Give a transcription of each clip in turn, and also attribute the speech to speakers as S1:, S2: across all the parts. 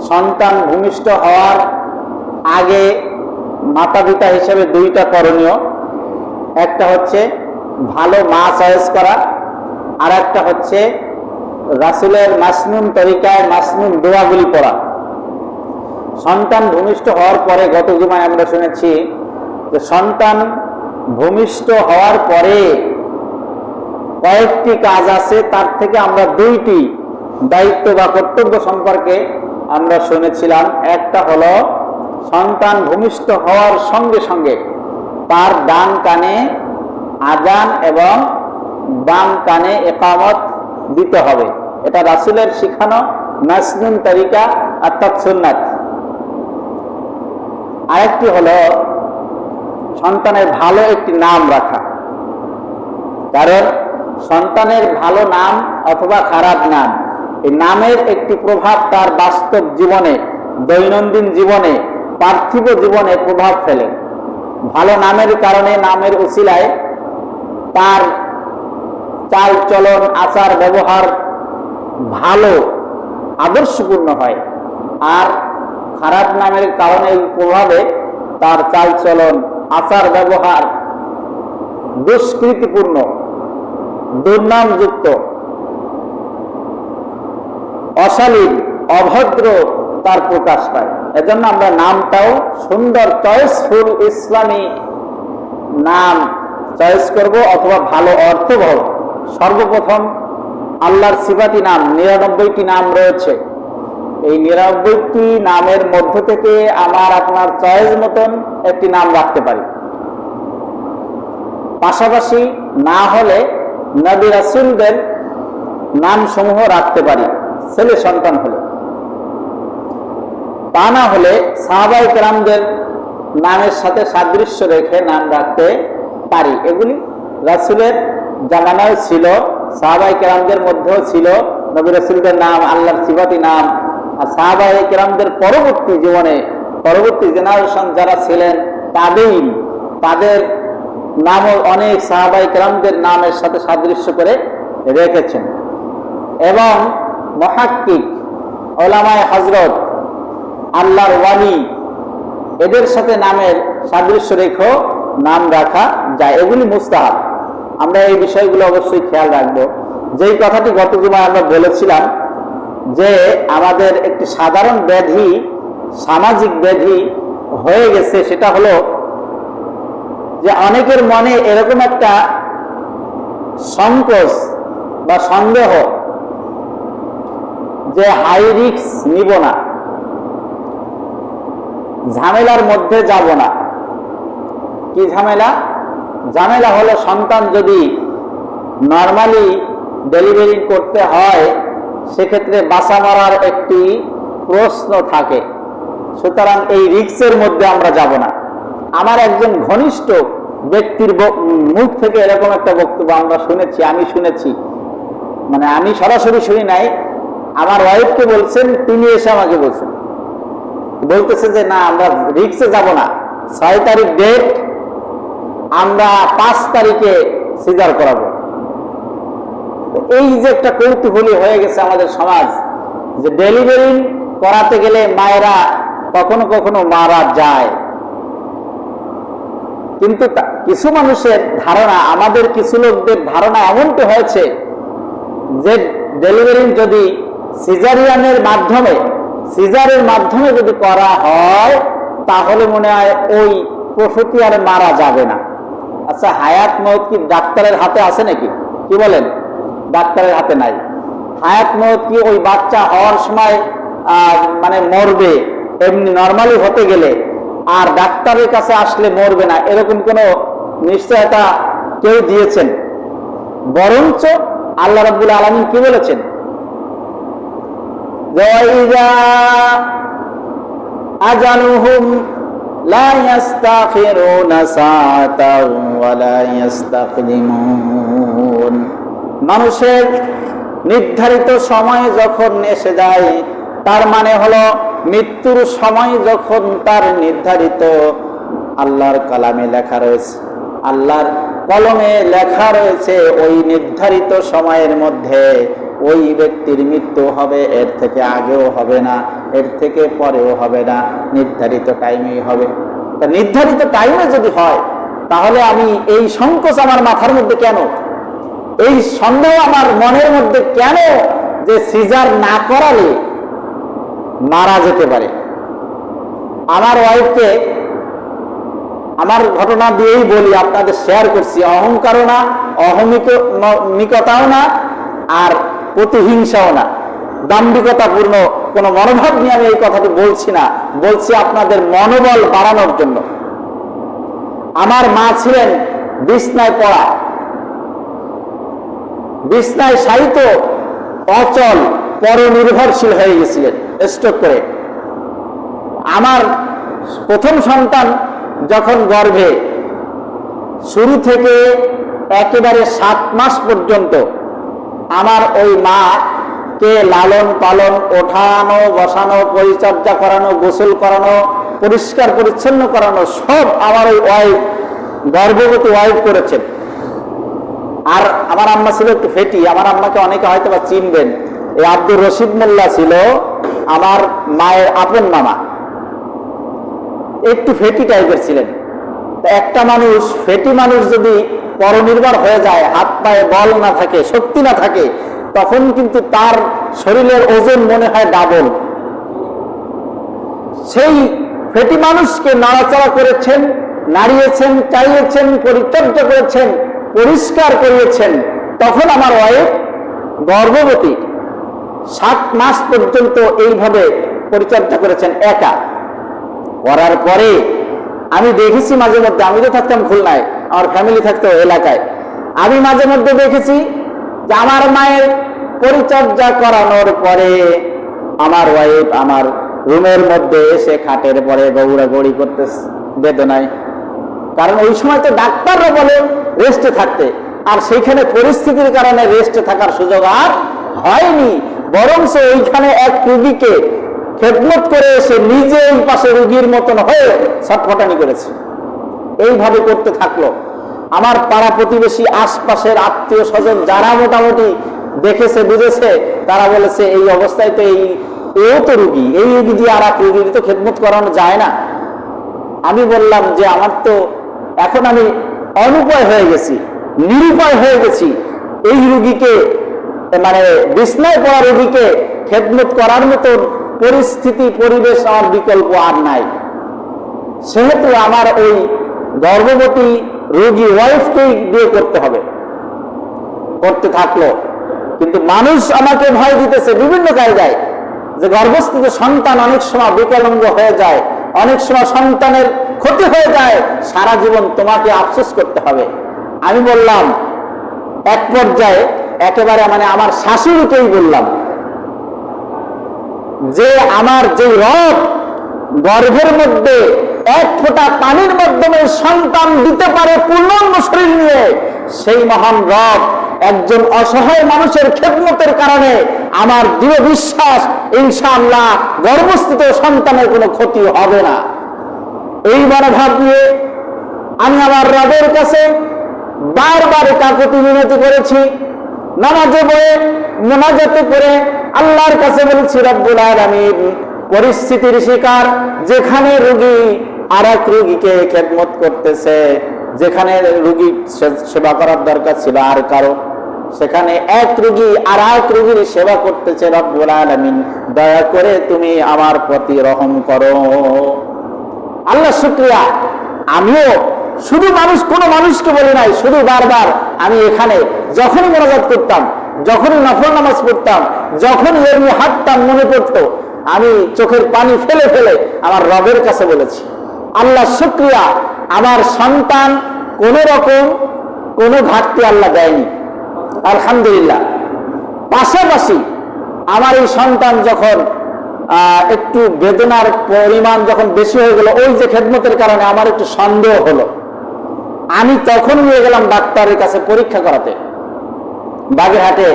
S1: সন্তান ভূমিষ্ঠ হওয়ার আগে মাতা পিতা হিসেবে দুইটা করণীয়। একটা হচ্ছে ভালো মা চয়েস করা, আর একটা হচ্ছে রাসূলের মাসনুন তরিকায় মাসনুন দোয়াগুলি পড়া। সন্তান ভূমিষ্ঠ হওয়ার পরে গত জুমায় আমরা শুনেছি যে সন্তান ভূমিষ্ঠ হওয়ার পরে কয়েকটি কাজ আছে, তার থেকে আমরা দুইটি দায়িত্ব বা কর্তব্য সম্পর্কে আমরা শুনেছিলাম। একটা হলো সন্তান ভূমিষ্ঠ হওয়ার সঙ্গে সঙ্গে তার ডান কানে আযান এবং বাম কানে ইকামত দিতে হবে। এটা রাসূলের শিখানো মাসনুন তরিকা অর্থাৎ সুন্নাত। আরেকটি হলো সন্তানের ভালো একটি নাম রাখা, কারণ সন্তানের ভালো নাম অথবা খারাপ নাম, এই নামের একটি প্রভাব তার বাস্তব জীবনে, দৈনন্দিন জীবনে, পার্থিব জীবনে প্রভাব ফেলে। ভালো নামের কারণে, নামের উসিলায় তার চাল চলন আচার ব্যবহার ভালো আদর্শপূর্ণ হয়, আর খারাপ নামের কারণে প্রভাবে তার চাল চলন আচার ব্যবহার দুষ্কৃতিপূর্ণ, দুর্নামযুক্ত, অশালীন, অভদ্র তার প্রকাশ পায়। এজন্য আমরা নামটাও সুন্দর চয়েসফুল ইসলামী নাম চয়েস করব, অথবা ভালো অর্থবহ। সর্বপ্রথম আল্লাহর সিফাতি নাম 99টি নাম রয়েছে। এই 99টি নামের মধ্য থেকে আমার আপনার চয়েস মতন একটি নাম রাখতে পারি। পাশাপাশি না হলে নবী রাসূলদের নাম সমূহ রাখতে পারি ছেলে সন্তান হলে। তা না হলে সাহাবায়ে কেরামদের নামের সাথে সাদৃশ্য রেখে নাম রাখতে পারি। এগুলি রাসূলের জামানায় ছিল, সাহাবায়ে কেরামদের মধ্যেও ছিল নবী রাসূলদের নাম, আল্লাহর সিফাতি নাম। আর সাহাবায়ে কেরামদের পরবর্তী জীবনে, পরবর্তী জেনারেশন যারা ছিলেন তাদের নামও অনেক সাহাবায়ে কেরামদের নামের সাথে সাদৃশ্য করে রেখেছেন। এবং মুহাক্কিক, উলামায়ে হযরত, আল্লাহর ওয়ালি, এদের সাথে নামের সাদৃশ্য রেখেও নাম রাখা যায়। এগুলি মুস্তাহাব। আমরা এই বিষয়গুলো অবশ্যই খেয়াল রাখবো। যেই কথাটি গত জুমায় আমরা বলেছিলাম যে আমাদের একটি সাধারণ ব্যাধি, সামাজিক ব্যাধি হয়ে গেছে, সেটা হলো যে অনেকের মনে এরকম একটা সংকোচ বা সন্দেহ যে হাই রিস্ক নিব না, ঝামেলার মধ্যে যাব না। কি ঝামেলা? ঝামেলা হলো সন্তান যদি নরমালি ডেলিভারি করতে হয় সেক্ষেত্রে বাঁচা মরার একটি প্রশ্ন থাকে। সুতরাং এই রিস্কের মধ্যে আমরা যাব না। আমার একজন ঘনিষ্ঠ ব্যক্তির মুখ থেকে এরকম একটা বক্তব্য আমরা শুনেছি, আমি শুনেছি, মানে আমি সরাসরি শুনি নাই, আমার ওয়াইফকে বলছেন, তিনি এসে আমাকে বলতেছে যে না, আমরা রিস্কে যাব না, 6 তারিখ ডেট, আমরা 5 তারিখে সিজার করাবো। এই যে একটা কৌতূহলী হয়ে গেছে আমাদের সমাজ, যে ডেলিভারি করাতে গেলে মায়েরা কখনো কখনো মারা যায়। কিন্তু কিছু মানুষের ধারণা, আমাদের কিছু লোকদের ধারণা এমনটি হয়েছে যে ডেলিভারি যদি সিজারিয়ানের মাধ্যমে, সিজারের মাধ্যমে যদি করা হয় তাহলে মনে হয় ওই প্রসূতি আর মারা যাবে না। আচ্ছা, হায়াত মওত কি ডাক্তারের হাতে আছে নাকি? কি বলেন? ডাক্তারের হাতে নাই। হায়াত মওত কি ওই বাচ্চা হওয়ার সময় মানে মরবে, এমনি নরমালি হতে গেলে, আর ডাক্তারের কাছে আসলে মরবে না, এরকম কোনো নিশ্চয়তা কেউ দিয়েছেন? বরঞ্চ আল্লাহ রাব্বুল আলামিন কি বলেছেন? ওয়াইযা আজালুহুম লা ইস্তাখিরুনা সাআতাও ওয়া লা ইস্তাকদিমুন। মানুষের নির্ধারিত সময় যখন এসে যায়, তার মানে হলো মৃত্যুর সময় যখন তার নির্ধারিত আল্লাহর কালামে লেখা রয়েছে, আল্লাহর কলমে লেখা রয়েছে, ওই নির্ধারিত সময়ের মধ্যে ওই ব্যক্তির মৃত্যু হবে, এর থেকে আগেও হবে না, এর থেকে পরেও হবে না, নির্ধারিত টাইমেই হবে। তা নির্ধারিত টাইমে যদি হয়, তাহলে আমি এই সংকোচ আমার মাথার মধ্যে কেন, এই সন্দেহ আমার মনের মধ্যে কেন যে সিজার না করালে মারা যেতে পারে। আমার ওয়াইফকে আমার ঘটনা দিয়েই বলি, আপনাদের শেয়ার করছি, অহংকারও না, অহমিকতাও না, আর প্রতিহিংসাও না, দাম্ভিকতাপূর্ণ কোনো মনোভাব নিয়ে আমি এই কথাটি বলছি না, বলছি আপনাদের মনোবল বাড়ানোর জন্য। আমার মা ছিলেন বিছনায় পড়া, বিছনায় শায়িত, অচল, পরনির্ভরশীল হয়ে গেছিলেন স্ট্রোক করে। আমার প্রথম সন্তান যখন গর্ভে, শুরু থেকে একেবারে 7 মাস পর্যন্ত আমার ওই মা কে লালন পালন, ওঠানো বসানো, পরিচর্যা করানো, গোসল করানো, পরিষ্কার পরিচ্ছন্ন করানো, সব আমার ওই ওয়াইফ, গর্ভবতী ওয়াইফ করেছেন। আর আমার আম্মা ছিল একটু ফেটি, আমার আম্মাকে অনেকে হয়তো বা চিনবেন, এই আব্দুর রশিদ মোল্লা ছিল আমার মায়ের আপন মামা, একটু ফেটি টাইপের ছিলেন। একটা মানুষ, ফেটি মানুষ যদি পরনির্ভর হয়ে যায়, হাত পায়ে বল না থাকে, শক্তি না থাকে, তখন কিন্তু তার শরীরের ওজন মনে হয় ডাবল। সেই ফেটি মানুষকে নাড়াচাড়া করেছেন, নাড়িয়েছেন, চাইয়েছেন, পরিচর্যা করেছেন, পরিষ্কার করিয়েছেন। তখন আমার ওয়াইফ গর্ভবতী, 7 মাস পর্যন্ত এইভাবে পরিচর্যা করেছেন একা। করার পরে আমি দেখেছি মাঝে মধ্যে, আমি তো থাকতাম খুলনায়, আমার ফ্যামিলি থাকতো এলাকায়, আমি মাঝে মধ্যে দেখেছি যে আমার মায়ের পরিচর্যা করানোর পরে আমার ওয়াইফ আমার রুমের মধ্যে এসে খাটের পরে গৌড়াগৌড়ি করতে বেদনায়। কারণ ওই সময় তো ডাক্তাররা বলে রেস্টে থাকতে, আর সেইখানে পরিস্থিতির কারণে রেস্টে থাকার সুযোগ আর হয়নি, বরঞ্চ ওইখানে এক রোগীকে খেদমত করে এসে নিজে ওই পাশে রোগীর মতন হয়ে ছটফটানি করেছে। এইভাবে করতে থাকলো। আমার পাড়া প্রতিবেশী, আশপাশের আত্মীয় স্বজন যারা মোটামুটি দেখেছে বুঝেছে, তারা বলেছে এই অবস্থায় তো এও তো রুগী, এই রুগী দিয়ে আর এক রুগীর তো খেদমত করানো যায় না। আমি বললাম যে আমার তো এখন আমি অনুপায় হয়ে গেছি, নিরুপায় হয়ে গেছি, এই রুগীকে মানে বিছনায় পড়া রুগীকে খেদমত করার মতো পরিস্থিতি, পরিবেশ আমার বিকল্প আর নাই। সেহেতু আমার ওই গর্ভবতী রোগী ওয়াইফকেই বিয়ে করতে হবে। করতে থাকলো। কিন্তু মানুষ আমাকে ভয় দিতেছে বিভিন্ন কায়দায়, যে গর্ভস্থিত সন্তান অনেক সময় বিকলাঙ্গ হয়ে যায়, অনেক সময় সন্তানের ক্ষতি হয়ে যায়, সারা জীবন তোমাকে আফসোস করতে হবে। আমি বললাম, এক পর্যায়ে একেবারে মানে আমার শাশুড়িকেই বললাম যে আমার যে রব গর্ভের মধ্যে 1 ফোঁটা পানির মাধ্যমে সন্তান দিতে পারে পূর্ণাঙ্গ শরীর নিয়ে, সেই মহান রব একজন অসহায় মানুষের খেদমতের কারণে আমার দৃঢ় বিশ্বাস ইনশাআল্লাহ গর্ভস্থিত সন্তানের কোনো ক্ষতি হবে না। এই মনোভাব নিয়ে আমি আমার রবের কাছে বারবার কাকুতি মিনতি করেছি, নামাজে পড়ে মোনাজাতে করে আল্লাহর কাছে বলেছি, রব্বুল আলামিন, পরিস্থিতির শিকার, যেখানে রোগী আর এক রোগীকে খেদমত করতেছে, যেখানে রোগী সেবা করার দরকার ছিল আর কারো, সেখানে এক রোগী আর এক রোগীর সেবা করতেছে, রব্বুল আলামিন দয়া করে তুমি আমার প্রতি রহম করো। আল্লাহ শুকরিয়া, আমিও শুধু কোনো মানুষকে বলি নাই, শুধু বারবার আমি এখানে যখনই মোনাজাত করতাম, যখনই নফল নামাজ পড়তাম, যখনই এমনি হাঁটতাম, মনে পড়তো, আমি চোখের পানি ফেলে ফেলে আমার রবের কাছে বলেছি, আল্লাহ শুকরিয়া, আমার সন্তান কোন রকম কোনো ঘাটতি আল্লাহ দেয়নি, আলহামদুলিল্লাহ। পাশাপাশি আমার এই সন্তান যখন একটু বেদনার পরিমাণ যখন বেশি হয়ে গেল, ওই যে খেদমতের কারণে আমার একটু সন্দেহ হলো, আমি তখন নিয়ে গেলাম ডাক্তারের কাছে পরীক্ষা করাতে। বাগেরহাটে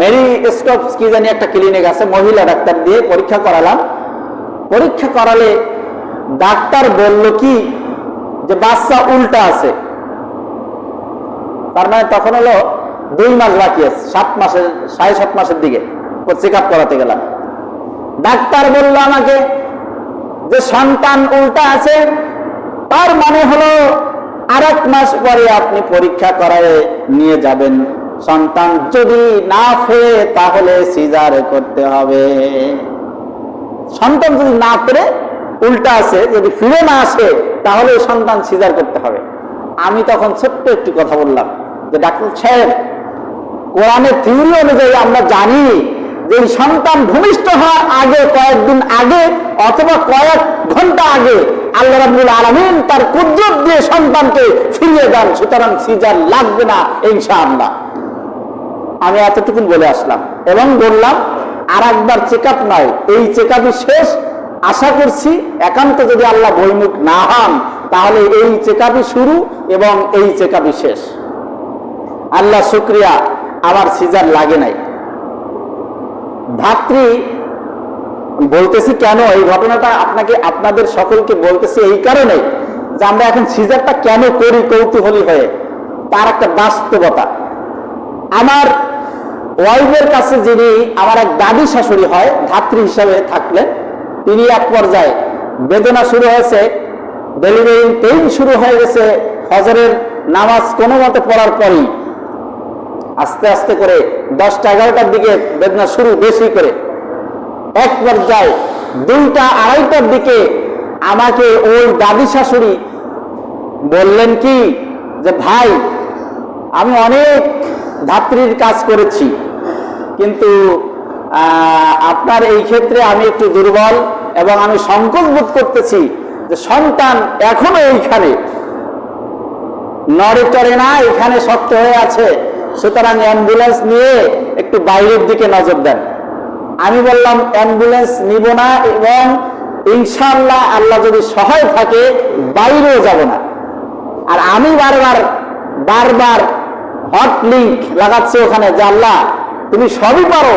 S1: মেরি স্টপ কি জানি একটা ক্লিনিক আছে, মহিলা ডাক্তার দিয়ে পরীক্ষা করালাম। পরীক্ষা করালে ডাক্তার বলল কি যে বাচ্চা উল্টা আছে। তার মানে তখন হলো 2 মাস বাকি আছে, 7 মাসের 7.5 মাসের দিকে চেক আপ করাতে গেলাম। ডাক্তার বলল আমাকে যে সন্তান উল্টা আছে, তার মানে হলো আর 1 মাস পরে আপনি পরীক্ষা করায় নিয়ে যাবেন, সন্তান যদি না ফেরে তাহলে সিজার করতে হবে। সন্তান যদি না ফেরে, উল্টা আছে, যদি ফিরে না আসে তাহলে সন্তান সিজার করতে হবে। আমি তখন ছোট্ট একটি কথা বললাম যে ডাক্তার সাহেব, কোরআনের থিওরি অনুযায়ী আমরা জানি যে সন্তান ভূমিষ্ঠ হওয়ার আগে, কয়েকদিন আগে অথবা কয়েক ঘন্টা আগে আল্লাহ রাব্বুল আলামিন তার কুদরত দিয়ে সন্তানকে ফিরিয়ে দেন, সুতরাং সিজার লাগবে না ইনশাআল্লাহ। আমি এতটুকুন বলে আসলাম এবং বললাম আর একবার চেক আপ নয়, এই চেক আপই শেষ। আশা করছি একান্ত যদি আল্লাহ বৈমুখ না হন তাহলে এই চেক আপই শুরু এবং এই চেক আপই শেষ। আল্লাহ শুকরিয়া, আমার সিজার লাগে নাই। ধাত্রী বলতেছি কেন এই ঘটনাটা আপনাদের সকলকে বলতেছি এই কারণে যে আমরা এখন সিজারটা কেন করি কৌতূহলী হয়ে, তার একটা বাস্তবতা। আমার ওয়াইফের কাছে যিনি আমার এক দাদি শাশুড়ি হয়, ধাত্রী হিসাবে থাকলেন, তিনি এক পর্যায়ে বেদনা শুরু হয়েছে, ডেলিভারি পেইন শুরু হয়ে গেছে, ফজরের নামাজ কোনো মতে পড়ার পরই আস্তে আস্তে করে 10টা-11টার দিকে বেদনা শুরু বেশি করে, এক পর্যায়ে 2টা-2:30টার দিকে আমাকে ওই দাদি শাশুড়ি বললেন কি যে ভাই, আমি অনেক ধাত্রীর কাজ করেছি, কিন্তু আপনার এই ক্ষেত্রে আমি একটু দুর্বল এবং আমি সংকোচ বোধ করতেছি যে সন্তান এখনো এইখানে নড়ে চড়ে না, এখানে শক্ত হয়ে আছে, সুতরাং অ্যাম্বুলেন্স নিয়ে একটু বাইরের দিকে নজর দেন। আমি বললাম অ্যাম্বুলেন্স নিব না এবং ইনশাআল্লাহ আল্লাহ যদি সহায় থাকে বাইরেও যাব না। আর আমি বারবার হট লিঙ্ক লাগাচ্ছি ওখানে যে আল্লাহ তুমি সবই পারো,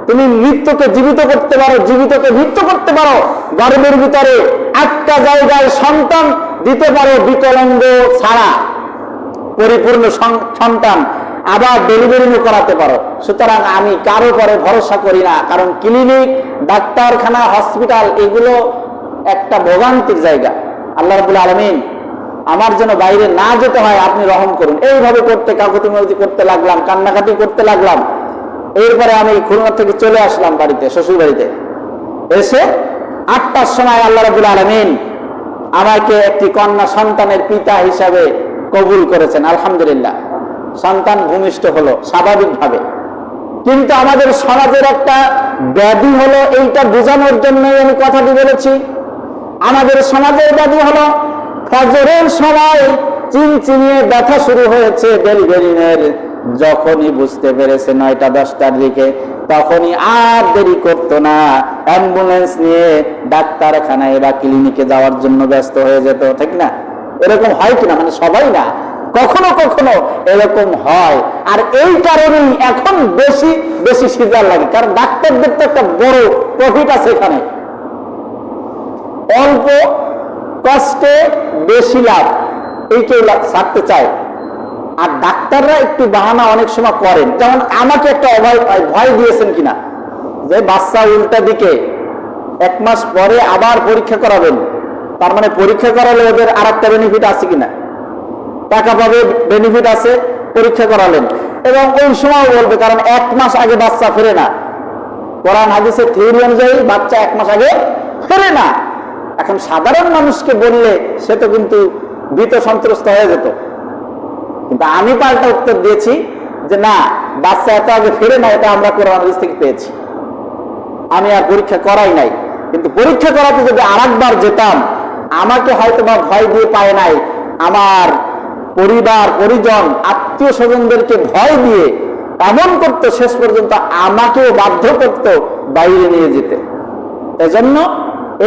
S1: তুমি মৃত্যুকে জীবিত করতে পারো, জীবিতকে মৃত্যু করতে পারো, গর্ভের ভিতরে একটা জায়গায় সন্তান দিতে পারো বিকলাঙ্গ ছাড়া, পরিপূর্ণ সন্তান আবার ডেলিভারিও করাতে পারো। সুতরাং আমি কারো পরে ভরসা করি না, কারণ ক্লিনিক, ডাক্তারখানা, হসপিটাল এগুলো একটা ভোগান্তির জায়গা। আল্লাহ রাব্বুল আলামিন আমার যেন বাইরে না যেতে হয়, আপনি রহম করুন। এইভাবে করতে কাকুতি মিনতি করতে লাগলাম, কান্নাকাটি করতে লাগলাম। এরপরে আমি খুলনা থেকে চলে আসলাম বাড়িতে, শ্বশুর বাড়িতে। এসে 8টার সময় আল্লাহ রাব্বুল আলামিন আমাকে একটি কন্যা সন্তানের পিতা হিসাবে কবুল করেছেন, আলহামদুলিল্লাহ। সন্তান ভূমিষ্ঠ হলো স্বাভাবিকভাবে। কিন্তু আমাদের সমাজের একটা ব্যাধি হলো, এইটা বোঝানোর জন্যই আমি কথাটি বলেছি। আমাদের সমাজের ব্যাধি হলো ফজরের সময় চিনচিনিয়ে ব্যথা শুরু হয়েছে ডেলিভারির, যখনই বুঝতে পেরেছে 9টা-10টার দিকে, তখনই আর দেরি করতো না, অ্যাম্বুলেন্স নিয়ে ডাক্তারখানায় বা ক্লিনিকে যাওয়ার জন্য ব্যস্ত হয়ে যেত। ঠিক না? এরকম হয় কিনা, মানে সবাই না, কখনো কখনো এরকম হয়। আর এই কারণেই এখন বেশি বেশি সিজার লাগে, কারণ ডাক্তারদের তো একটা বড় প্রফিট আছে এখানে, অল্প কষ্টে বেশি লাভ, এইটাই ছাড়তে চায়। আর ডাক্তাররা একটু বাহানা অনেক সময় করেন, যেমন আমাকে একটা ভয় দিয়েছেন কিনা যে বাচ্চা উল্টা দিকে 1 মাস পরে আবার পরীক্ষা করাবেন, তার মানে পরীক্ষা করালে ওদের আর একটা বেনিফিট আছে কিনা, টাকা পাবে, বেনিফিট আছে, পরীক্ষা করালেন। এবং ওই সময় বলবে, কারণ 1 মাস আগে বাচ্চা ফেরে না, কোরআন হাদিসের থিওরি অনুযায়ী বাচ্চা 1 মাস আগে ফেরে না। এখন সাধারণ মানুষকে বললে সে তো কিন্তু ভীত সন্ত্রস্ত হয়ে যেত, কিন্তু আমি পাল্টা উত্তর দিয়েছি যে না, বাচ্চা এত আগে ফেরে না, এটা আমরা কোরআন হাদিস থেকে পেয়েছি। আমি আর পরীক্ষা করাই নাই, কিন্তু পরীক্ষা করাতে যদি আরেকবার যেতাম, আমাকে হয়তো বা ভয় দিয়ে পায় নাই, আমার পরিবার পরিজন আত্মীয় স্বজনদেরকে ভয় দিয়ে এমন করতো, শেষ পর্যন্ত আমাকেও বাধ্য করতো বাইরে নিয়ে যেতে। এজন্য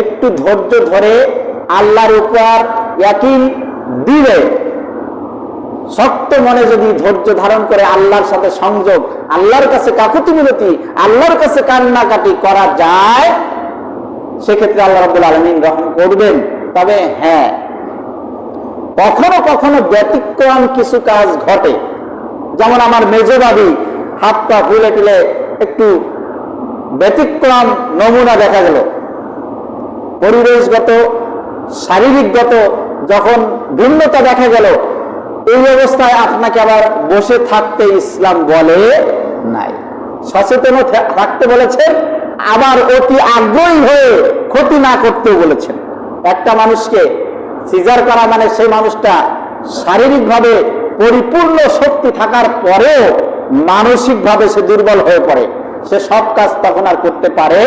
S1: একটু ধৈর্য ধরে আল্লাহর উপর ইয়াকিন দিলে, শক্ত মনে যদি ধৈর্য ধারণ করে আল্লাহর সাথে সংযোগ, আল্লাহর কাছে কাকুতি মিনতি, আল্লাহর কাছে কান্নাকাটি করা যায়, সেক্ষেত্রে আল্লাহ রাব্বুল আলামিন রহম করবেন। তবে হ্যাঁ, কখনো কখনো ব্যতিক্রম কিছু কাজ ঘটে, যেমন আমার মেজবাবি হাত পা ফুলে টুলে একটু ব্যতিক্রম নমুনা দেখা গেল, পরিবেশগত শারীরিকগত যখন ভিন্নতা দেখা গেল, এই অবস্থায় আপনাকে আবার বসে থাকতে ইসলাম বলে নাই, সচেতন থাকতে বলেছেন, আবার অতি আগ্রহী হয়ে ক্ষতি না করতে বলেছেন। একটা মানুষকে সিজার করা মানে সেই মানুষটা শারীরিকভাবে পরিপূর্ণ শক্তি থাকার পরেও মানসিকভাবে সে দুর্বল হয়ে পড়ে, সে সব কাজ তখন আর করতে পারে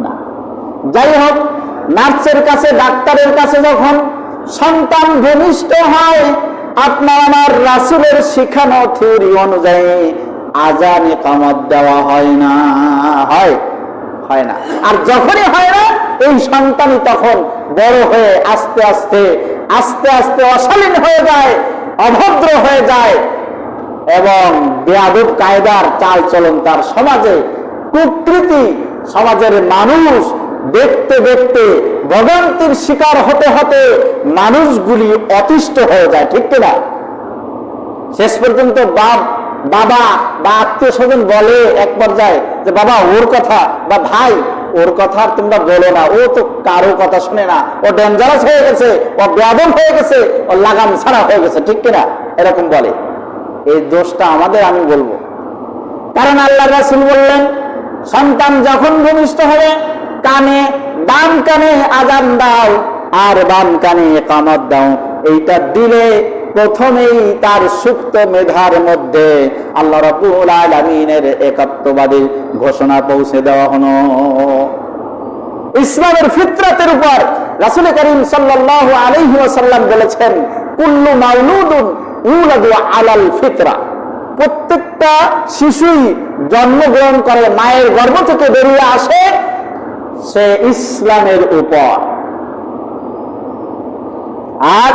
S1: না। যাই হোক, নার্সের কাছে ডাক্তারের কাছে যখন সন্তান ভূমিষ্ঠ হয়, আপনার আমার রাসূলের শিখানো থিওরি অনুযায়ী আযান ইকামত দেওয়া হয় না, হয় না। আর যখনই হয় না, এই সন্তানই তখন বড় হয়ে আস্তে আস্তে আস্তে আস্তে অশালীন হয়ে যায়, অভদ্র হয়ে যায় এবং বেয়াদব কায়দার চাল চলন তার সমাজে, কুকৃতি সমাজের মানুষ দেখতে দেখতে ভোগান্তির শিকার হতে হতে মানুষগুলি অতিষ্ঠ হয়ে যায়, ঠিক কিনা? শেষ পর্যন্ত বাবা বা আত্মীয় স্বজন বলে এক পর্যায়ে যে বাবা ওর কথা, বা ভাই ওর কথা তোমরা বলো না, ও তো কারো কথা শুনে না, ও ডেঞ্জারাস হয়ে গেছে, ও বেয়াদব হয়ে গেছে, ও লাগাম ছাড়া হয়ে গেছে, ঠিক কিনা? এরকম বলে। এই দোষটা আমাদের, আমি বলবো। কারণ আল্লাহ রাসূল বললেন, সন্তান যখন ভূমিষ্ঠ হবে কানে, ডান কানে আযান দাও আর বাম কানে ইকামত দাও। এইটা দিলে প্রথমেই তার সুপ্ত মেধার মধ্যে আল্লাহ রাব্বুল আলামিনের একাত্মবাদী ঘোষণা পৌঁছে দেওয়া হলো। ইসলামের ফিতরাতের উপর রাসূল করিম সাল্লাল্লাহু আলাইহি ওয়াসাল্লাম বলেছেন, কুল্লু মাউলুদুন ইউলাদু আলাল ফিতরা। প্রত্যেকটা শিশুই জন্মগ্রহণ করে, মায়ের গর্ভ থেকে বেরিয়ে আসে, সে ইসলামের উপর। আর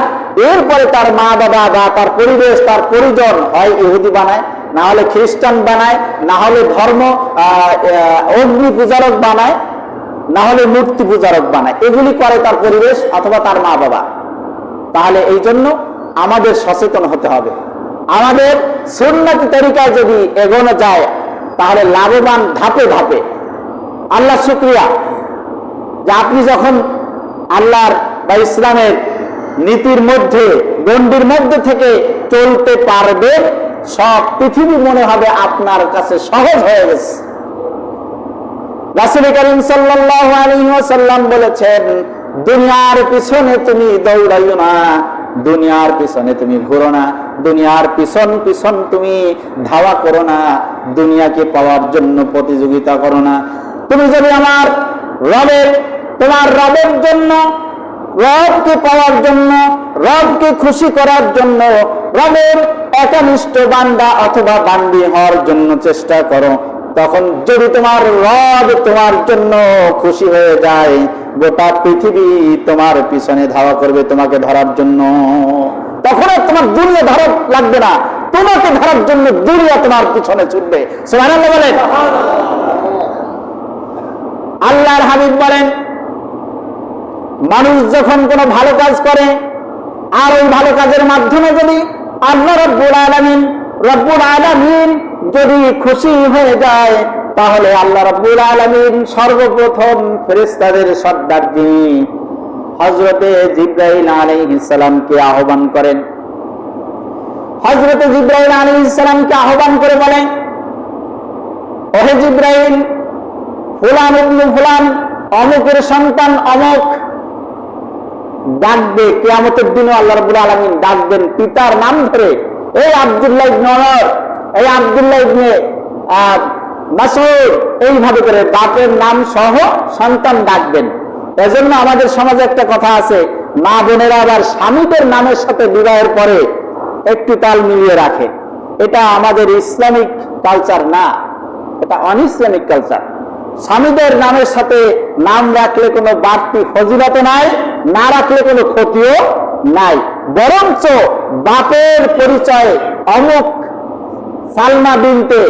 S1: এরপরে তার মা বাবা বা তার পরিবেশ, তার পরিজন হয় ইহুদি বানায়, না হলে খ্রিস্টান বানায়, না হলে ধর্ম অগ্নি পূজারক বানায়, না হলে মূর্তি পূজারক বানায়। এগুলি করে তার পরিবেশ অথবা তার মা বাবা। তাহলে এই জন্য আমাদের সচেতন হতে হবে। আমাদের সুন্নতি তরিকায় যদি এগোনো যায় তাহলে লাভবান ধাপে ধাপে। আল্লাহ শুকরিয়া যে আপনি যখন আল্লাহর বা ইসলামের নীতির মধ্যে, গণ্ডির মধ্যে থেকে চলতে পারবে, সব পৃথিবী মনে হবে আপনার কাছে সহজ হয়ে গেছে। রাসূল করিম সাল্লাল্লাহু আলাইহি ওয়াসাল্লাম বলেছেন, দুনিয়ার পিছনে তুমি দৌড়াইও না, দুনিয়ার পিছনে তুমি ঘুরো না, দুনিয়ার পিছন পিছন তুমি ধাওয়া করো না, দুনিয়াকে পাওয়ার জন্য প্রতিযোগিতা করো না। তুমি যদি আমার তোমার রবের জন্য, রবকে পাওয়ার জন্য, রবকে খুশি করার জন্য, রবের একনিষ্ঠ বান্দা অথবা বান্দি হওয়ার জন্য চেষ্টা করো, তখন যদি তোমার রব তোমার জন্য খুশি হয়ে যায়, গোটা পৃথিবী তোমার পিছনে ধাওয়া করবে তোমাকে ধরার জন্য। তখন আর তোমার দুনিয়া ধরা লাগবে না, তোমাকে ধরার জন্য দুনিয়া তোমার পিছনে ছুটবে। সুবহানাল্লাহ বলেন। আল্লাহর হাবিব বলেন, মানুষ যখন কোনো ভালো কাজ করে আর ওই ভালো কাজের মাধ্যমে যদি আল্লাহ রব্বুল আলামিন যদি খুশি হয়ে যায়, তাহলে আল্লাহ রব্বুল আলামিন সর্বপ্রথম ফেরেশতাদের সর্দার যিনি হযরতে জিবরাইল আলাইহিস সালামকে আহ্বান করেন। হযরতে জিবরাইল আলাইহিস সালামকে আহ্বান করে বলেন, ওহে জিবরাইল, ফুলান ইবনে ফুলান, অমুকের সন্তান অমুক ডাকবে। কিয়ামতের দিনও আল্লাহ রাব্বুল আলামিন ডাকবেন পিতার নাম ধরে, এই আব্দুল্লাহ ইবনে ওমর, এই আব্দুল্লাহ ইবনে মাসউদ, এইভাবে করে বাপের নাম সহ সন্তান ডাকবেন। এজন্য আমাদের সমাজে একটা কথা আছে, মা বোনেরা আবার স্বামীদের নামের সাথে বিবাহের পরে একটু তাল মিলিয়ে রাখে। এটা আমাদের ইসলামিক কালচার না, এটা অনইসলামিক কালচার। স্বামীদের নামের সাথে নাম রাখলে কোনো বাড়তি ফজিলত নাই, না রাখলে কোনো ক্ষতিও নাই, বরঞ্চ বাপের পরিচয় অমুক সালমা বিনতে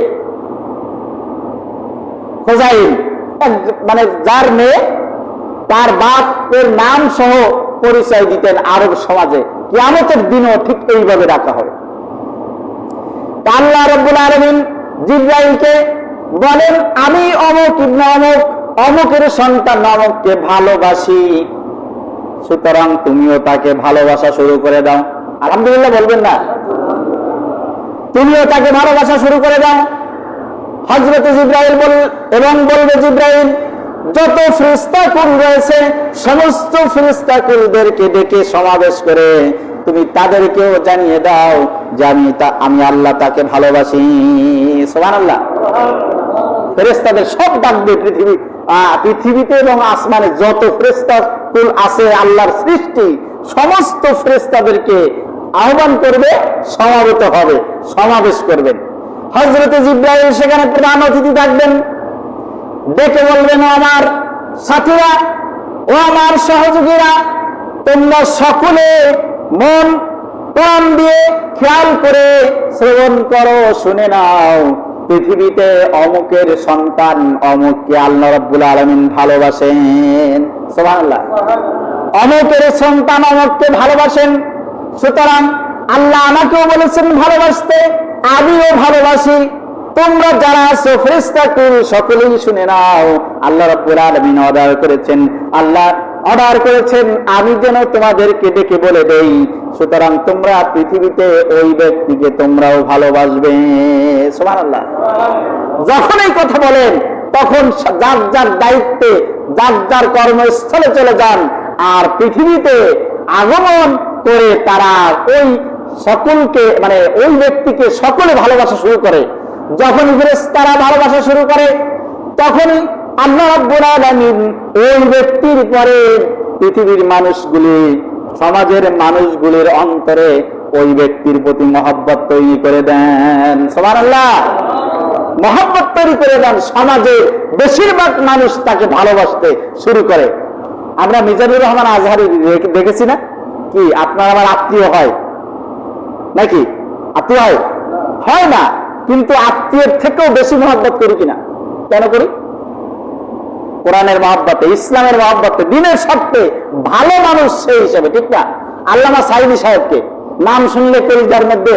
S1: হোজাইল, মানে যার মেয়ে, তার বাপের নাম সহ পরিচয় দিতেন আরব সমাজে। কিয়ামতের দিনও ঠিক এইভাবে রাখা হবে। আল্লাহ রাব্বুল আলামিন জিবরাইলকে বলেন, আমি অমুক ইবনে অমুক, অমুকের সন্তান অমুককে ভালোবাসি, সুতরাং তুমিও তাকে ভালোবাসা শুরু করে দাও। আলহামদুলিল্লাহ বলবেন না? তুমিও তাকে ভালোবাসা শুরু করে দাও। হযরত জিবরাইল বলবে জিবরাইল, যত ফেরেশতাকুল রয়েছে সমস্ত ফেরেশতাকুলদেরকে ডেকে সমাবেশ করে তুমি তাদেরকেও জানিয়ে দাও যে আমি আল্লাহ তাকে ভালোবাসি। সুবহানাল্লাহ। ফেরেশতাদের সব ডাকবে পৃথিবীতে এবং আসমানে যত ফেরেশতাকুল আছে আল্লাহর সৃষ্টি সমস্ত ফেরেশতাদেরকে আহ্বান করবে, সমাবেত হবে, সমাবেশ করবেন। হযরত জিবরাইল সেখানে প্রধান অতিথি থাকবেন, ডেকে বলবেন, আমার সাথীরা ও আমার সহযোগীরা, তোমরা সকলে মন প্রাণ দিয়ে খেয়াল করে শ্রবণ করো, শুনে নাও, পৃথিবীতে অমুকের সন্তান অমুককে আল্লাহ রাব্বুল আলামিন ভালোবাসেন। সুবহানাল্লাহ। অমুকের সন্তান অমুককে ভালোবাসেন, সুতরাং আল্লাহ আমাকেও বলেছেন ভালোবাসতে, আমিও ভালোবাসি। তোমরা যারা আছো ফেরেশতাকুল সকলেই শুনে নাও, আল্লাহ রাব্বুল আলামিন অর্ডার করেছেন আমি যেন তোমাদেরকে ডেকে বলে দেই, সুতরাং তোমরা পৃথিবীতে ওই ব্যক্তিকে তোমরাও ভালোবাসবে। সুবহানাল্লাহ। যখন এই কথা বলেন তখন যার যার দায়িত্বে যার যার কর্মস্থলে চলে যান, আর পৃথিবীতে আগমন করে তারা ওই সকলকে ওই ব্যক্তিকে সকলে ভালোবাসা শুরু করে। যখন ফেরেশতারা ভালোবাসা শুরু করে তখনই আল্লাহ রাব্বুল আলামিন ওই ব্যক্তির পরে পৃথিবীর মানুষগুলি, সমাজের মানুষগুলির অন্তরে ওই ব্যক্তির প্রতি মহব্বত তৈরি করে দেন। সুবহানাল্লাহ। মহব্বত তৈরি করে দেন, সমাজের বেশিরভাগ মানুষ তাকে ভালোবাসতে শুরু করে। আমরা মিজানুর রহমান আজহারি দেখেছি না? কি আপনার আমার আত্মীয় হয় নাকি? আত্মীয় হয় না, কিন্তু আত্মীয়ের থেকেও বেশি মহব্বত করি কিনা? কেন করি? কোরআনের মহব্বতে, ইসলামের মহব্বতে, দিনের স্বার্থে, ভালো মানুষ সেই হিসেবে, ঠিক না? আল্লামা সাইদি সাহেবকে নাম শুনলে কলিজার মধ্যে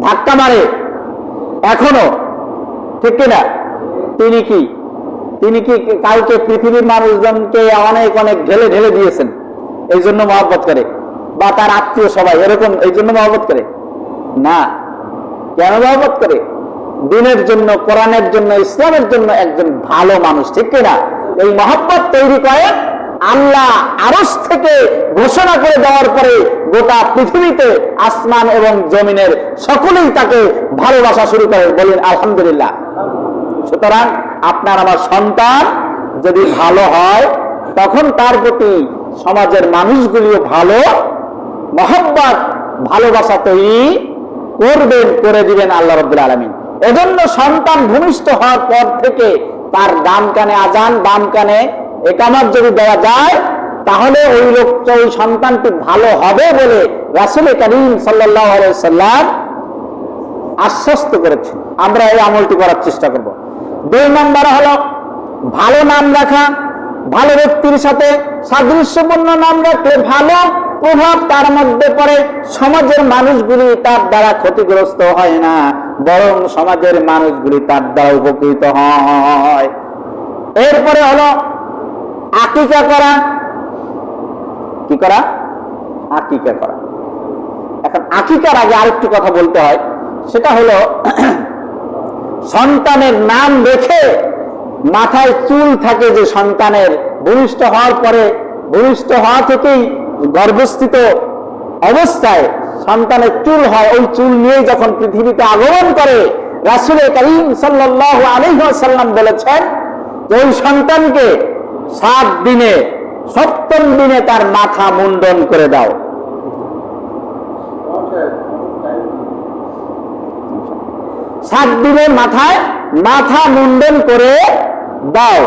S1: ধাক্কা মারে এখনো, ঠিক কিনা? তিনি কি কাউকে পৃথিবীর মানুষজনকে অনেক অনেক ঢেলে ঢেলে দিয়েছেন, এই জন্য মহব্বত করে? বা তার আত্মীয় সবাই এরকম এই জন্য মহব্বত করে না? কেন মহব্বত করে? দিনের জন্য, কোরআনের জন্য, ইসলামের জন্য একজন ভালো মানুষ, ঠিক কিনা? এই মহব্বত তৈরি করে আল্লাহ আরশ থেকে ঘোষণা করে দেওয়ার পরে গোটা পৃথিবীতে আসমান এবং জমিনের সকলেই তাকে ভালোবাসা শুরু করে। বলেন আলহামদুলিল্লাহ। সুতরাং আপনার আমার সন্তান যদি ভালো হয় তখন তার প্রতি সমাজের মানুষগুলিও ভালো মহব্বত, ভালোবাসা তৈরি করবেন, করে দিবেন আল্লাহ রাব্বুল আলামিন। এজন্য সন্তান ভূমিষ্ঠ হওয়ার পর থেকে তার ডান কানে আজান, বাম কানে ইকামত যদি দেওয়া যায় তাহলে ওই লোকটা, ওই সন্তানটি ভালো হবে বলে রাসূল করিম সাল্লাল্লাহু আলাইহি ওয়াসাল্লাম আশ্বস্ত করেছেন। আমরা এই আমলটি করার চেষ্টা করব। 2 নম্বর হলো ভালো নাম রাখা। ভালো ব্যক্তির সাথে সাদৃশ্যপূর্ণ নাম রাখলে ভালো প্রভাব তার মধ্যে পড়ে, সমাজের মানুষগুলি তার দ্বারা ক্ষতিগ্রস্ত হয় না, বরং সমাজের মানুষগুলি তার দ্বারা উপকৃত হয়। এরপরে হলো আকিকা করা। কি করা? আকিকা করা। এখন আকিকার আগে আরেকটু কথা বলতে হয়, সেটা হলো সন্তানের নাম রেখে মাথায় চুল থাকে যে সন্তানের ভূমিষ্ঠ হওয়ার পরে, ভূমিষ্ঠ হওয়া থেকেই গর্ভস্থিত অবস্থায় সন্তানের চুল হয়, ওই চুল নিয়ে যখন পৃথিবীতে আগমন করে রাসূল করিম সাল্লাল্লাহু আলাইহি ওয়াসাল্লাম বলেছেন যে ওই সন্তানকে 7 দিনে 7ম দিনে তার মাথা মুন্ডন করে দাও। 7 দিনে মাথা মুন্ডন করে দাও।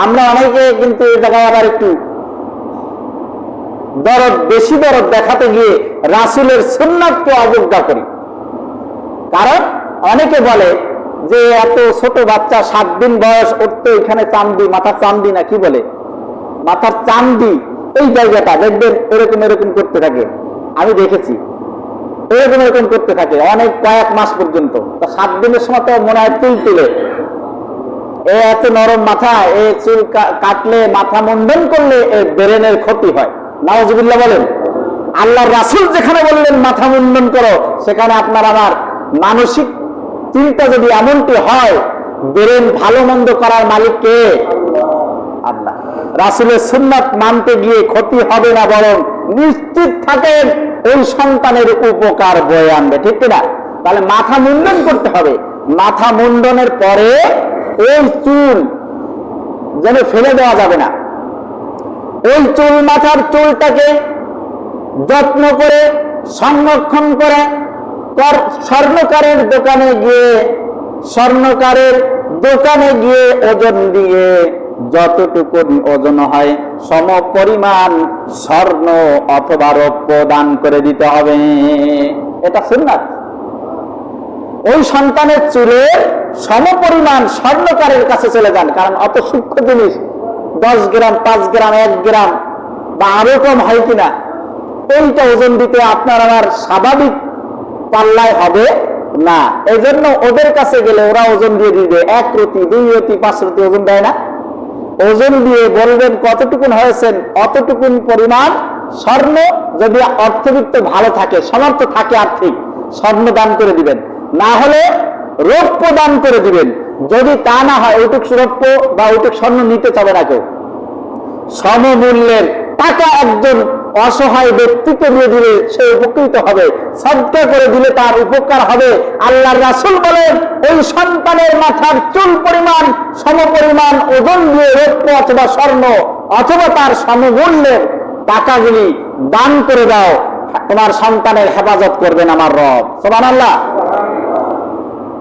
S1: আমরা অনেকে কিন্তু এই জায়গায় আবার একটু বেশি দরদ দেখাতে গিয়ে রাসূলের সুন্নাতকে অবজ্ঞা করি। কারণ অনেকে বলে যে এত ছোট বাচ্চা 7 দিন বয়স, ওর তো এখানে চান্দি, মাথার চান্দি না কি বলে, মাথার চান্দি এই জায়গাটা দেখবেন এরকম এরকম করতে থাকে, আমি দেখেছি। এরকম এরকম করতে থাকে অনেক কয়েক মাস পর্যন্ত। 7 দিনের সময় তো মনে হয় তুল তুলে, এত নরম মাথা, এই চুল কাটলে, মাথা মুন্ডন করলে ব্রেনের ক্ষতি হয়। নাউজুবিল্লাহ বলেন। আল্লাহর রাসূল যেখানে বললেন মাথা মুন্ডন করো, সেখানে আপনার আমার মানসিক চিন্তা যদি এমনটি হয়, ব্রেন ভালো মন্দ করার মালিক কে? আল্লাহ। রাসূলের সুন্নাত মানতে গিয়ে ক্ষতি হবে না, বরং নিশ্চিত থাকেন ওই সন্তানের উপকার বয়ে আনবে, ঠিক কিনা? তাহলে মাথা মুন্ডন করতে হবে। মাথা মুন্ডনের পরে এই চুল যেন ফেলে দেওয়া যাবে না। এই চুল, মাথার চুলটাকে যত্ন করে সংরক্ষণ করে স্বর্ণকারের দোকানে গিয়ে ওজন দিয়ে যতটুকু ওজন হয় সম পরিমাণ স্বর্ণ অথবা রৌপ্য দান করে দিতে হবে। এটা সুন্নাত। ওই সন্তানের চুলের সমপরিমাণ স্বর্ণকারের কাছে চলে যান, কারণ অত সূক্ষ্ম জিনিস 10 গ্রাম, 5 গ্রাম, 1 গ্রাম বা আরো কম হয় কিনা, এইটা ওজন দিতে আপনার আমার স্বাভাবিক পাল্লায় হবে না। এই জন্য ওদের কাছে গেলে ওরা ওজন দিয়ে দিবে, 1 রতি, 2 রতি, 5 রতি ওজন দেয় না। ওজন দিয়ে বলবেন কতটুকুন হয়েছেন, অতটুকুন পরিমাণ স্বর্ণ, যদি অর্থবিত্ত ভালো থাকে, সামর্থ্য থাকে আর্থিক, স্বর্ণ দান করে দিবেন, না হলে রৌপ্য দান করে দিবেন। যদি তা না হয়, ওইটুক রৌপ্য বা ওইটুক স্বর্ণ নিতে চাবে না কেউ। সমমূল্যের টাকা একজন অসহায় ব্যক্তিকে দিয়ে দিলে সে উপকৃত হবে, সাদকা করে দিলে তার উপকার হবে। আল্লাহর রাসূল বলেন ওই সন্তানের মাথার চুল পরিমাণ সমপরিমাণ ওজন দিয়ে রৌপ্য অথবা স্বর্ণ অথবা তার সমমূল্যের টাকাগুলি দান করে দাও, তোমার সন্তানের হেফাজত করবেন আমার রব। সুবহানাল্লাহ।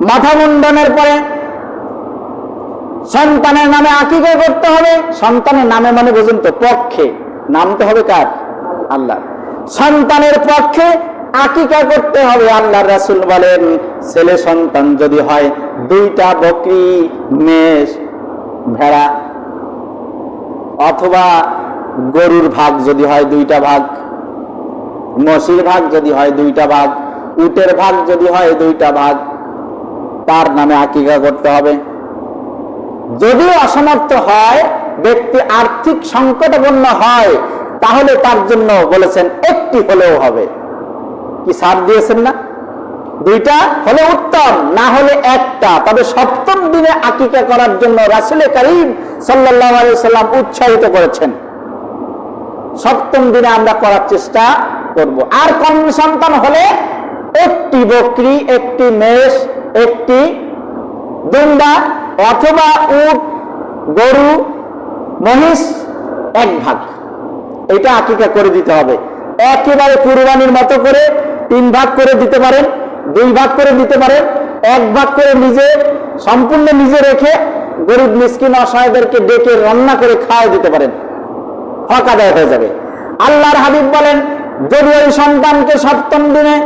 S1: মাথা মুন্ডনের পরে সন্তানের নামে আকিকা করতে হবে। সন্তানের নামে মানে বুঝুন তো, পক্ষে নামতে হবে কার? আল্লাহ। সন্তানের পক্ষে আকিকা করতে হবে। আল্লাহর রাসূল বলেন ছেলে সন্তান যদি হয় 2টা বকরি, মেষ, ভেড়া অথবা গরুর ভাগ যদি হয় 2টা ভাগ, মহিষের ভাগ যদি হয় 2টা ভাগ, উটের ভাগ যদি হয় 2টা ভাগ, তার নামে আকিকা করতে হবে। যদি অসমর্থ হয়, ব্যক্তি আর্থিক সংকটাপন্ন হয়, তাহলে তার জন্য বলেছেন 1টি হলেও হবে। কি ছাড় দিয়েছেন না? 2টা হলে উত্তম, না হলে 1টা। তবে 7ম দিনে আকিকা করার জন্য রাসূল কারীম সাল্লাল্লাহু আলাইহি ওয়াসাল্লাম উৎসাহিত করেছেন। 7ম দিনে আমরা করার চেষ্টা করব। আর কন্যা সন্তান হলে 1টি বকরি, 1টি মেষ, 1টি দুম্বা অথবা উট, গরু, মহিষ 1 ভাগ, এটা আকিকা করে দিতে হবে। একেবারে কুরবানির মতো করে 3 ভাগ করে দিতে পারেন, 2 ভাগ করে দিতে পারেন, 1 ভাগ করে নিজে সম্পূর্ণ নিজে রেখে গরিব মিসকিন অসহায়দেরকে ডেকে রান্না করে খাওয়াই দিতে পারেন, হক আদায় হয়ে যাবে। আল্লাহর হাবিব বলেন যদি ওই সন্তানকে 7ম দিনে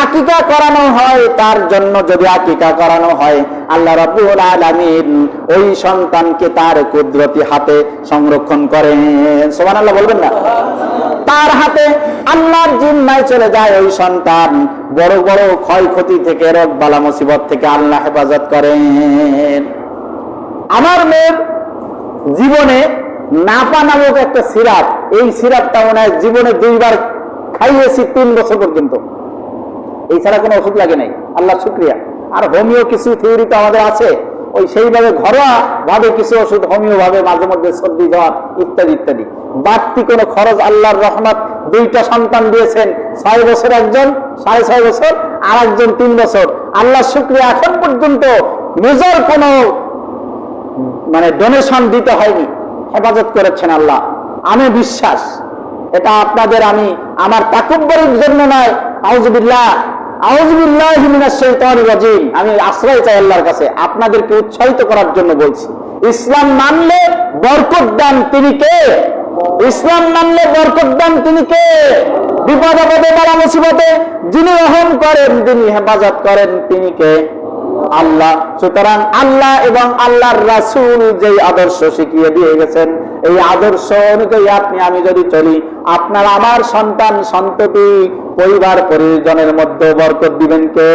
S1: আকিকা করানো হয়, তার জন্য যদি আকিকা করানো হয়, আল্লাহ রাব্বুল আলামিন ওই সন্তানকে তার কুদরতি হাতে সংরক্ষণ করেন। সুবহানাল্লাহ বলবেন না? তার হাতে আল্লাহর জিম্মায় চলে যায় ওই সন্তান। বড় বড় ক্ষয়ক্ষতি থেকে, রোগ বালা মুসিবত থেকে আল্লাহ হেফাজত করেন। আমার মেয়ের জীবনে নাপা নামক একটা সিরাপ, এই সিরাপটা মনে হয় জীবনে 2 বার খাইয়েছি 3 বছর পর্যন্ত। এই ছাড়া কোনো ওষুধ লাগে নাই, আল্লাহ শুকরিয়া। আর হোমিও কিছু থিওরি তো আমাদের আছে, ওই সেইভাবে ঘরোয়া ভাবে কিছু ওষুধ হোমিও ভাবে মাঝে মধ্যে সর্দি জ্বর ইত্যাদি ইত্যাদি। বাড়তি কোনো খরচ, আল্লাহর রহমত। 2টা সন্তান দিয়েছেন, 6 বছর একজন, 6.5 বছর, আর একজন 3 বছর। আল্লাহ শুকরিয়া, এখন পর্যন্ত মেজর কোনো ডোনেশন দিতে হয়নি, হেফাজত করেছেন আল্লাহ। আমি বিশ্বাস এটা আপনাদের, আমি আমার তাকব্বুরের জন্য নয়, আউযুবিল্লাহি মিনাশ শাইতানির রাজিম, আমি আশ্রয় চাই আল্লাহর কাছে, আপনাদেরকে উৎসাহিত করার জন্য বলছি। ইসলাম মানলে বরকত দান তিনি কে? ইসলাম মানলে বরকত দান তিনি কে? বিপদ আপদে বালা মুসিবতে যিনি রহম করেন, যিনি হেফাজত করেন, তিনি কে? আল্লাহ। সুতরাং আল্লাহ এবং আল্লাহর রাসূল যেই আদর্শ শিখিয়ে দিয়ে গেছেন, এই আদর্শ অনুযায়ী আপনি আমি যদি চলি, আপনার আমার সন্তান সন্ততি পরিবার পরিজনের মধ্যে বরকত দিবেন কে?